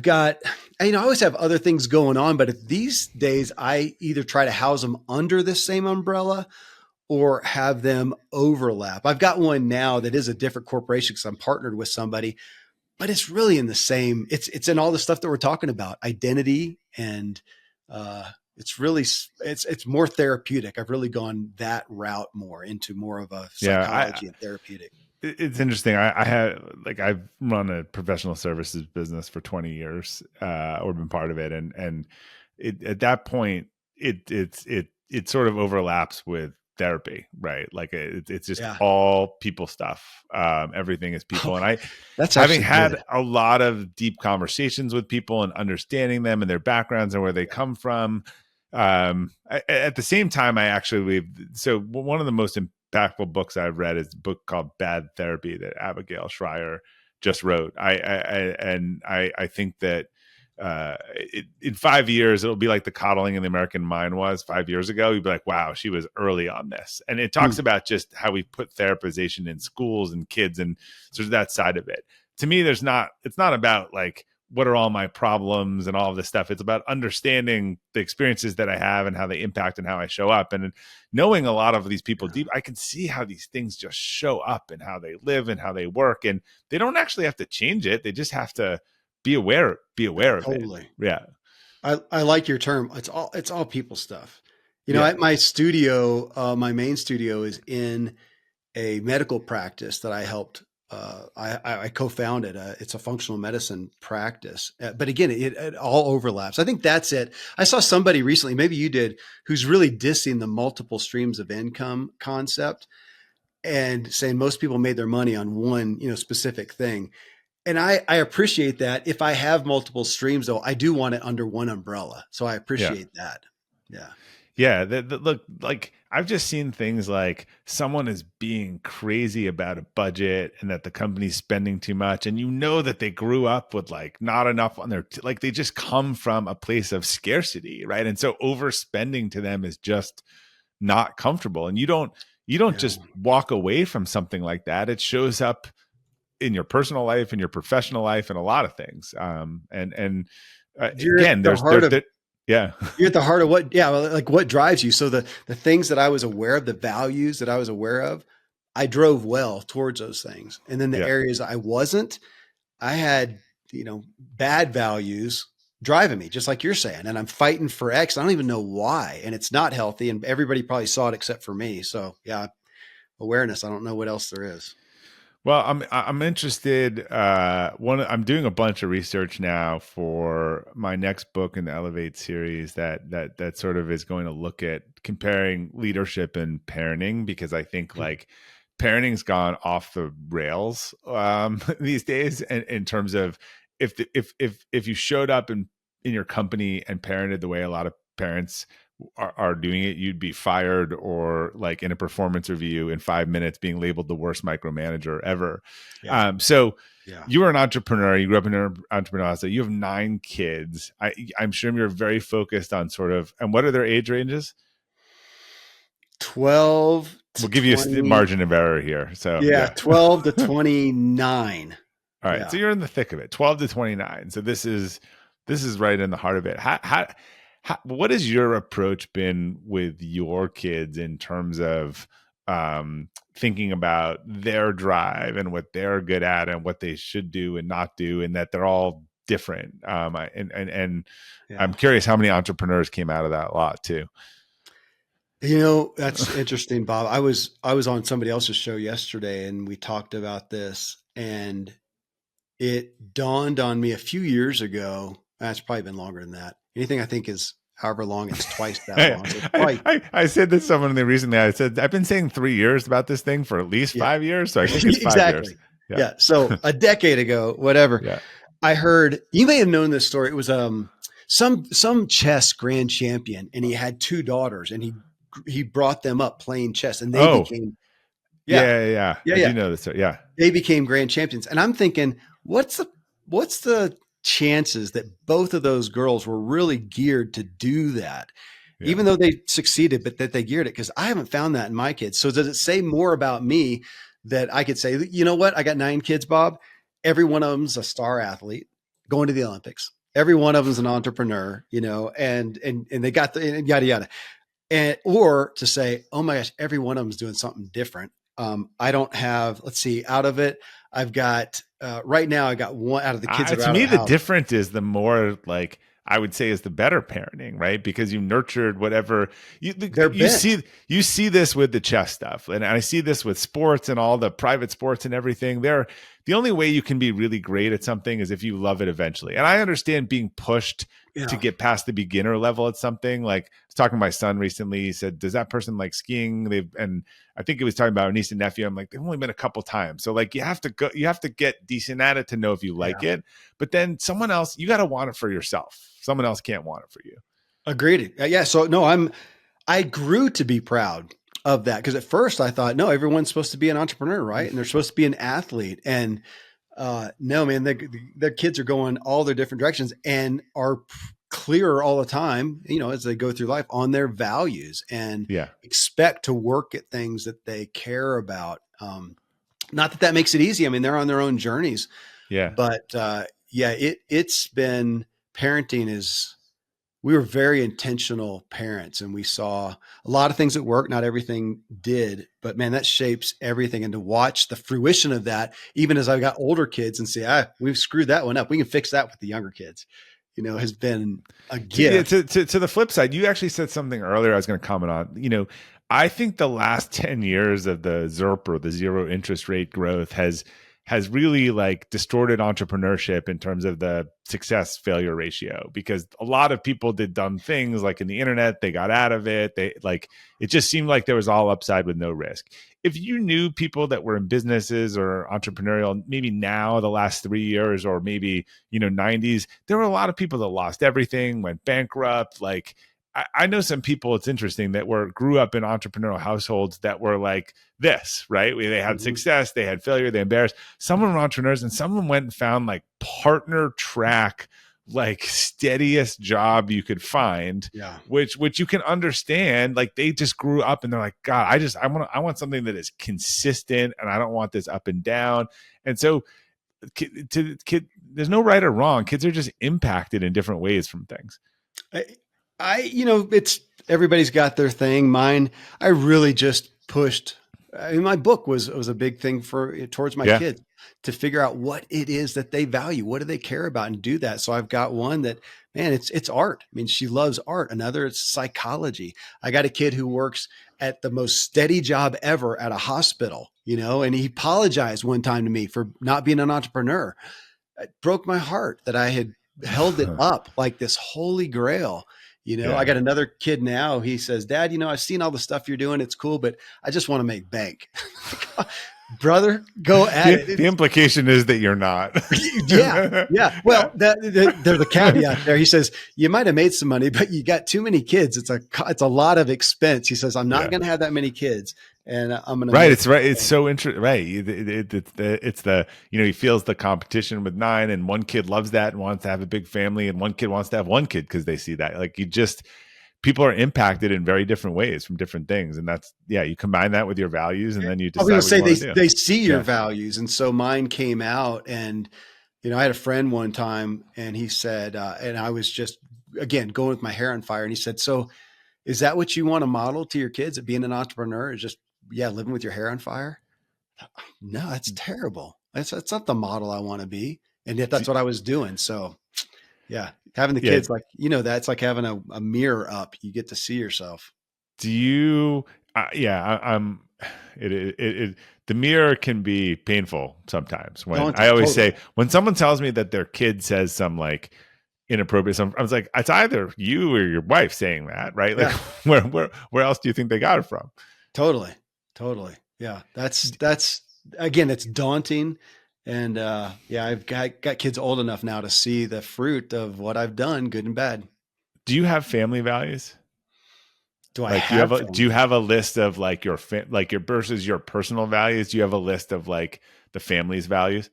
A: always have other things going on, but these days I either try to house them under the same umbrella or have them overlap. I've got one now that is a different corporation because I'm partnered with somebody, but it's really in the same, it's in all the stuff that we're talking about, identity and It's really, it's more therapeutic. I've really gone that route more into more of a
B: Yeah,
A: psychology and therapeutic.
B: it's interesting. I had like I've run a professional services business for 20 years, or been part of it, and at that point, it sort of overlaps with therapy, right? Like it's just
A: Yeah.
B: all people stuff. Everything is people,
A: Oh,
B: and I,
A: that's
B: having
A: actually
B: had
A: good.
B: a lot of deep conversations with people and understanding them and their backgrounds and where they
A: Yeah.
B: come from. At the same time, I actually so one of the most impactful books I've read is a book called Bad Therapy that Abigail Schreier just wrote. I think that in 5 years it'll be like the coddling in the American mind was 5 years ago. You'd be like, wow, she was early on this. And it talks
A: Hmm.
B: about just how we put therapization in schools and kids and sort of that side of it. To me, it's not about like what are all my problems and all of this stuff. It's about understanding the experiences that I have and how they impact and how I show up. And knowing a lot of these people
A: Yeah.
B: deep, I can see how these things just show up and how they live and how they work. And they don't actually have to change it. They just have to be aware of it.
A: Totally.
B: Yeah.
A: I like your term. It's all people stuff.
B: Yeah.
A: At my studio, my main studio is in a medical practice that I helped. I co-founded. It's a functional medicine practice, but again, it all overlaps. I think that's it. I saw somebody recently, maybe you did, who's really dissing the multiple streams of income concept and saying most people made their money on one, specific thing. And I appreciate that. If I have multiple streams, though, I do want it under one umbrella. So I
B: Yeah.
A: appreciate that. Yeah.
B: Yeah, look, like I've just seen things like someone is being crazy about a budget and that the company's spending too much, and you know that they grew up with like not enough on their like they just come from a place of scarcity, right? And so overspending to them is just not comfortable, and you don't
A: Yeah.
B: just walk away from something like that. It shows up in your personal life, in your professional life, and a lot of things. And
A: You're at
B: again,
A: the heart of
B: yeah.
A: you're at the heart of what, yeah, well, like what drives you. So the things that I was aware of, the values that I was aware of, I drove well towards those things. And then the
B: Yeah.
A: areas I wasn't, I had, bad values driving me, just like you're saying. And I'm fighting for X. I don't even know why. And it's not healthy. And everybody probably saw it except for me. So yeah, awareness. I don't know what else there is.
B: Well, I'm interested. I'm doing a bunch of research now for my next book in the Elevate series that sort of is going to look at comparing leadership and parenting, because I think like parenting's gone off the rails these days in terms of if you showed up in your company and parented the way a lot of parents are doing it, you'd be fired or like in a performance review in 5 minutes being labeled the worst micromanager ever.
A: Yeah.
B: So
A: Yeah.
B: you were an entrepreneur, you grew up in an entrepreneur, so you have 9 kids. I'm sure you're very focused on sort of, and what are their age ranges?
A: 12
B: We'll
A: to
B: give you a
A: 20.
B: margin of error here. So
A: Yeah.
B: yeah.
A: 12 to 29.
B: All right.
A: Yeah.
B: So you're in the thick of it, 12 to 29. So this is right in the heart of it. What has your approach been with your kids in terms of thinking about their drive and what they're good at and what they should do and not do, and that they're all different? And I'm
A: Yeah.
B: curious how many entrepreneurs came out of that lot too.
A: That's interesting, Bob. I was on somebody else's show yesterday and we talked about this, and it dawned on me a few years ago. That's probably been longer than that. Anything I think is however long, it's twice that
B: I,
A: long. So it's probably,
B: I said this to someone recently. I said, I've been saying 3 years about this thing for at least
A: yeah,
B: 5 years. So I think it's 5 years.
A: exactly.
B: Yeah.
A: Yeah. So a decade ago, whatever,
B: Yeah.
A: I heard, you may have known this story. It was some chess grand champion, and he had two daughters, and he brought them up playing chess, and they
B: Oh,
A: became, yeah,
B: yeah.
A: yeah,
B: I do
A: yeah,
B: know this. Yeah.
A: they became grand champions. And I'm thinking, what's the chances that both of those girls were really geared to do that,
B: Yeah.
A: even though they succeeded, but that they geared it? Because I haven't found that in my kids. So does it say more about me that I could say, you know what? I got 9 kids, Bob. Every one of them's a star athlete going to the Olympics. Every one of them's an entrepreneur, and they got the and yada yada. And or to say, oh my gosh, every one of them is doing something different. I don't have, let's see, out of it, I've got right now I got one out of the kids that are
B: To
A: out of
B: me,
A: the
B: the
A: house.
B: difference is the more like I would say is the better parenting, right? Because you nurtured whatever
A: They're bent.
B: you see this with the chess stuff, and I see this with sports and all the private sports and everything. The only way you can be really great at something is if you love it eventually. And I understand being pushed to
A: Yeah.
B: get past the beginner level at something. Like I was talking to my son recently. He said, "Does that person like skiing?" And I think he was talking about a niece and nephew. I'm like, they've only been a couple times, so like you have to get decent at it to know if you like
A: Yeah.
B: it. But then someone else, you got to want it for yourself. Someone else can't want it for you.
A: Agreed. Yeah. So no, I grew to be proud of that because at first I thought, no, everyone's supposed to be an entrepreneur, right? And they're supposed to be an athlete. And no, man, their kids are going all their different directions and are clearer all the time, as they go through life on their values and
B: Yeah.
A: expect to work at things that they care about. Not that makes it easy. I mean, they're on their own journeys,
B: Yeah.
A: but yeah, it's been parenting we were very intentional parents and we saw a lot of things that work. Not everything did, but man, that shapes everything. And to watch the fruition of that, even as I got older kids and say, we've screwed that one up. We can fix that with the younger kids, has been a gift.
B: To the flip side, you actually said something earlier I was going to comment on. I think the last 10 years of the ZIRP or the zero interest rate growth has really like distorted entrepreneurship in terms of the success failure ratio, because a lot of people did dumb things like in the internet, they got out of it. It just seemed like there was all upside with no risk. If you knew people that were in businesses or entrepreneurial, maybe now the last 3 years or maybe, 90s, there were a lot of people that lost everything, went bankrupt. Like I know some people, it's interesting, that grew up in entrepreneurial households that were like this, right? They had success, they had failure, they embarrassed. Some of them were entrepreneurs and some of them went and found like partner track, like steadiest job you could find,
A: Yeah.
B: which you can understand. Like they just grew up and they're like, God, I want something that is consistent and I don't want this up and down. And so there's no right or wrong. Kids are just impacted in different ways from things.
A: It's everybody's got their thing. Mine, I really just pushed. I mean, my book was a big thing towards my
B: Yeah.
A: kids to figure out what it is that they value, what do they care about, and do that. So I've got one that, man, it's art. I mean, she loves art. Another, it's psychology. I got a kid who works at the most steady job ever at a hospital, and he apologized one time to me for not being an entrepreneur. It broke my heart that I had held it up like this holy grail.
B: Yeah.
A: I got another kid now. He says, Dad, I've seen all the stuff you're doing. It's cool, but I just want to make bank. Brother, go at it.
B: The implication is that you're not.
A: Yeah. Well, there's a caveat there. He says, you might have made some money, but you got too many kids. It's a lot of expense. He says, I'm not going to have that many kids. And I'm going to.
B: Right. It's right. It's so interesting. Right. It's the, he feels the competition with 9 and one kid loves that and wants to have a big family. And one kid wants to have one kid because they see that. Like people are impacted in very different ways from different things. And that's, you combine that with your values and then you decide.
A: I was going to say they see your values. And so mine came out and, I had a friend one time and he said, and I was just, again, going with my hair on fire. And he said, so is that what you want to model to your kids, that being an entrepreneur is just, living with your hair on fire? No, that's terrible. That's not the model I want to be. And yet that's what I was doing. So yeah, having the kids, like, that's like having a mirror up. You get to see yourself.
B: Do you, the mirror can be painful sometimes. I always say, when someone tells me that their kid says some like inappropriate, I was like, it's either you or your wife saying that, right? Like where else do you think they got it from?
A: Totally. Yeah. That's again, it's daunting. And I've got kids old enough now to see the fruit of what I've done, good and bad.
B: Do you have family values?
A: Do you
B: have a list of like your versus your personal values? Do you have a list of like the family's values?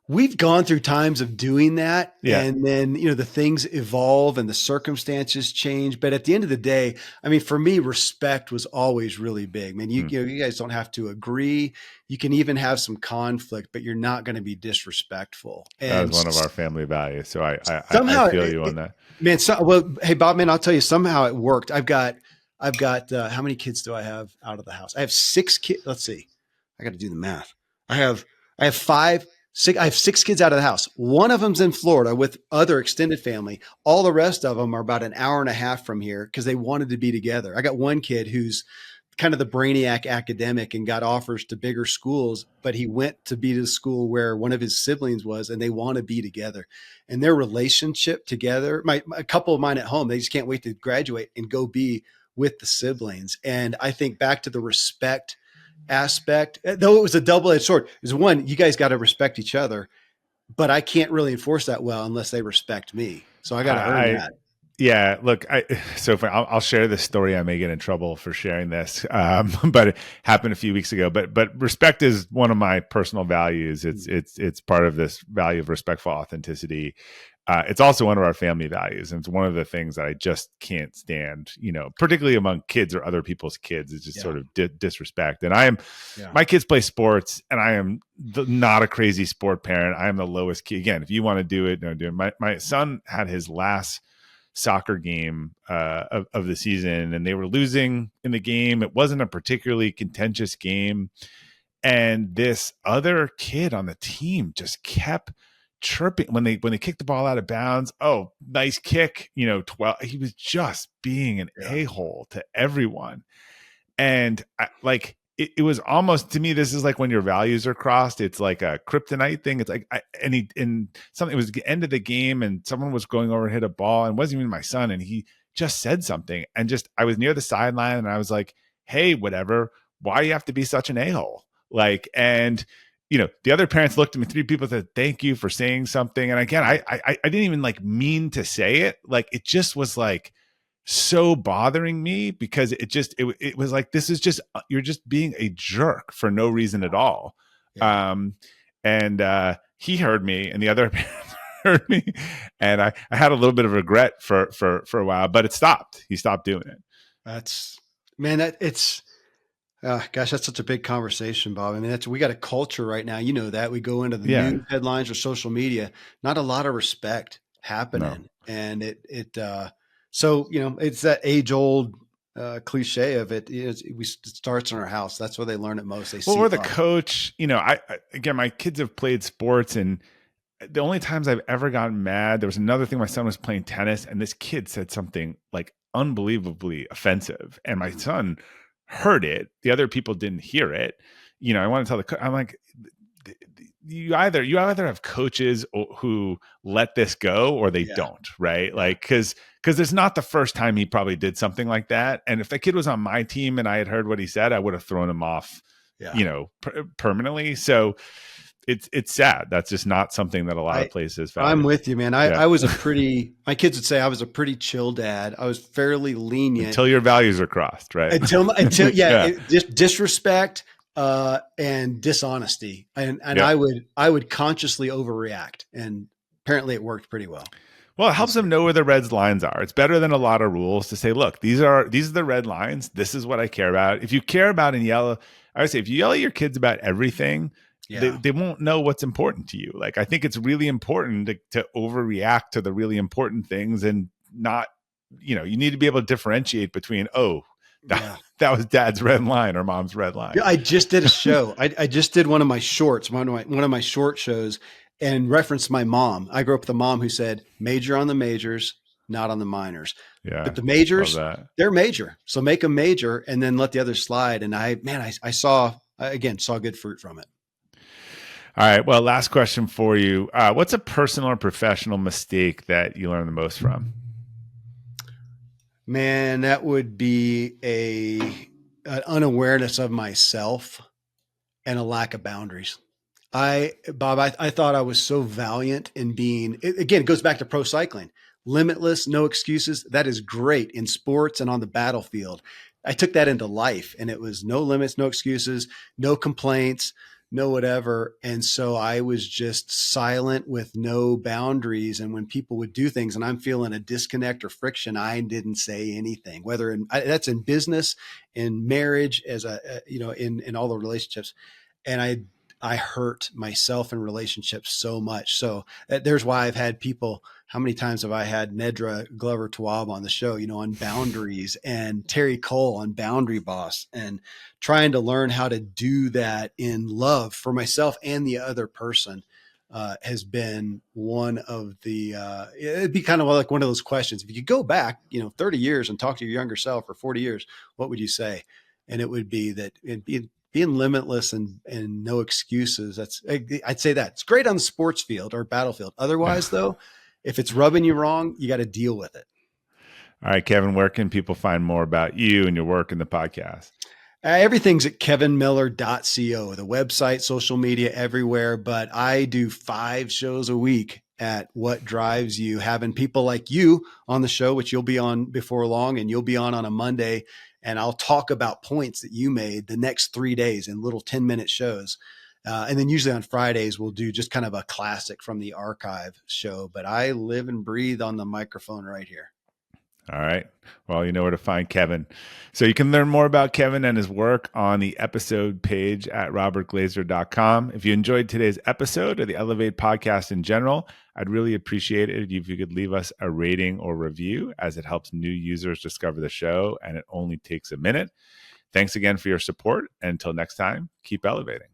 A: We've gone through times of doing that. Yeah. And then, the things evolve and the circumstances change. But at the end of the day, I mean, for me, respect was always really big. I mean, you guys don't have to agree. You can even have some conflict, but you're not going to be disrespectful. And
B: that was one of our family values. So I feel you on that.
A: Man, hey, Bob, man, I'll tell you, somehow it worked. I've got how many kids do I have out of the house? I have 6 kids. Let's see. I got to do the math. I have 5 I have 6 kids out of the house. One of them's in Florida with other extended family. All the rest of them are about an hour and a half from here because they wanted to be together. I got one kid who's kind of the brainiac academic and got offers to bigger schools, but he went to be to the school where one of his siblings was, and they want to be together. And their relationship together, a couple of mine at home, they just can't wait to graduate and go be with the siblings. And I think back to the respect aspect, though it was a double-edged sword, is one, you guys got to respect each other, but I can't really enforce that well unless they respect me. So I got to earn
B: I
A: that.
B: Yeah, look, I'll share this story. I may get in trouble for sharing this, but it happened a few weeks ago. But respect is one of my personal values. It's part of this value of respectful authenticity. It's also one of our family values, and it's one of the things that I just can't stand. Particularly among kids or other people's kids, is just sort of disrespect. And my kids play sports, and I am not a crazy sport parent. I am the lowest key. Again, if you want to do it, no, do it. My son had his last soccer game of the season, and they were losing in the game. It wasn't a particularly contentious game, and this other kid on the team just kept chirping when they kicked the ball out of bounds. Oh, nice kick, 12. He was just being an a-hole to everyone. And it was almost, to me, this is like when your values are crossed. It's like a kryptonite thing. It's like, something, it was the end of the game, and someone was going over and hit a ball, and it wasn't even my son. And he just said something, and I was near the sideline, and I was like, hey, whatever, why do you have to be such an a-hole? And the other parents looked at me, 3 people said, thank you for saying something. And again, I didn't even mean to say it. It just was so bothering me, because it was like, this is just, you're just being a jerk for no reason at all. Yeah. And he heard me, and the other parents heard me, and I had a little bit of regret for a while, but it stopped. He stopped doing it.
A: That's such a big conversation, Bob. I mean, we got a culture right now. That we go into the news headlines or social media, not a lot of respect happening. No. And so, it's that age old cliche of it. It starts in our house. That's where they learn it most.
B: Or the coach, again, my kids have played sports, and the only times I've ever gotten mad, there was another thing. My son was playing tennis, and this kid said something unbelievably offensive, and my son heard it. The other people didn't hear it. I want to tell the coach, I'm like, you either have coaches who let this go, or they don't, right? Because there's not the first time he probably did something like that. And if the kid was on my team and I had heard what he said, I would have thrown him off, permanently. So it's sad. That's just not something that a lot of places value.
A: I'm with you, man. I was my kids would say I was a pretty chill dad. I was fairly lenient
B: until your values are crossed, right?
A: Until disrespect and dishonesty, and I would consciously overreact, and apparently it worked pretty well.
B: Well, it helps them know where the red lines are. It's better than a lot of rules to say, look, these are the red lines. This is what I care about. If you care about and yell, I would say, if you yell at your kids about everything, they won't know what's important to you. I think it's really important to overreact to the really important things, and not, you need to be able to differentiate between, that was dad's red line or mom's red line.
A: I just did a show. I just did one of my shorts, one of my short shows, and referenced my mom. I grew up with a mom who said, major on the majors, not on the minors.
B: Yeah,
A: but the majors, they're major. So make them major and then let the others slide. And I saw good fruit from it.
B: All right. Well, last question for you. What's a personal or professional mistake that you learned the most from?
A: Man, that would be an unawareness of myself and a lack of boundaries. Bob, I thought I was so valiant in being, again, it goes back to pro cycling, limitless, no excuses. That is great in sports and on the battlefield. I took that into life, and it was no limits, no excuses, no complaints, no whatever. And so I was just silent with no boundaries. And when people would do things and I'm feeling a disconnect or friction, I didn't say anything, whether that's in business, in marriage, in all the relationships. And I hurt myself in relationships so much. So there's why I've had people, how many times have I had Nedra Glover Tawwab on the show, on boundaries, and Terry Cole on Boundary Boss, and trying to learn how to do that in love for myself and the other person. has been one of the, it'd be kind of like one of those questions. If you could go back, 30 years and talk to your younger self, or 40 years, what would you say? And it would be that being limitless and no excuses. I'd say that it's great on the sports field or battlefield. Otherwise though, if it's rubbing you wrong, you got to deal with it.
B: All right, Kevin, where can people find more about you and your work in the podcast?
A: Everything's at kevinmiller.co, the website, social media, everywhere. But I do 5 shows a week at What Drives You, having people like you on the show, which you'll be on before long, and you'll be on a Monday. And I'll talk about points that you made the next 3 days in little 10-minute shows. And then usually on Fridays, we'll do just kind of a classic from the archive show. But I live and breathe on the microphone right here.
B: All right. Well, you know where to find Kevin. So you can learn more about Kevin and his work on the episode page at robertglazer.com. If you enjoyed today's episode or the Elevate podcast in general, I'd really appreciate it if you could leave us a rating or review, as it helps new users discover the show, and it only takes a minute. Thanks again for your support. And until next time, keep elevating.